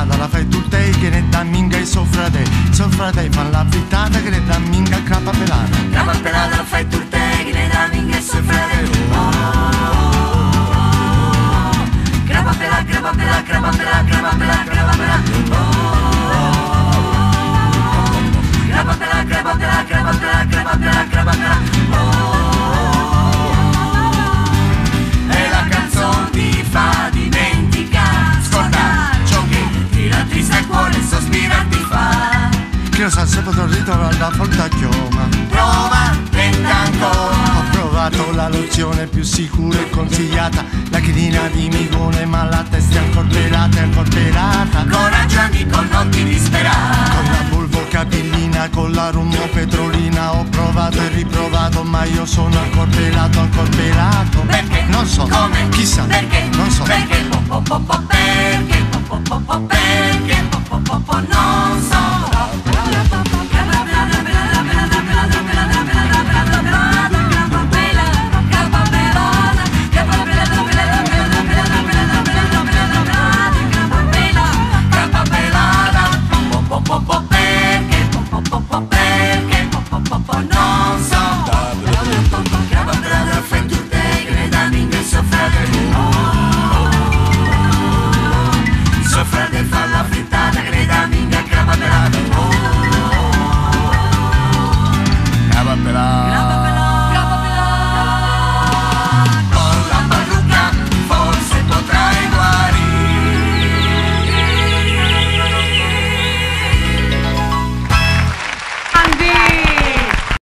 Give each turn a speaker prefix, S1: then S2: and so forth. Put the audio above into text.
S1: pelata la fai tu te che ne da minga e soffra te fan la frittata che ne da minga crapa pelata
S2: la fai tu te che ne da minga e soffra te. Crapa pela, crapa pela, crapa pela, crapa pela, crapa pela. Crapa pela, crapa pela, crapa pela, crapa pela, crapa pela. E la canzone ti fa dimenticare, scordare ciò che ti rattrista il cuore e sospira ti fa.
S1: che lo sa se potrò ritornare da porta chioma.
S2: Prova, tenta ancora.
S1: Ho provato la lozione più sicura e consigliata, la china di migone, ma la testa è ancora pelata.
S2: Coraggio amico, non ti disperare.
S1: Con la bulbocapillina, con la rummo petrolina, ho provato e riprovato, ma io sono ancora pelato.
S2: Perché?
S1: Non so.
S2: Come?
S1: Chissà.
S2: Perché?
S1: Non so.
S2: Perché? Perché? Non so.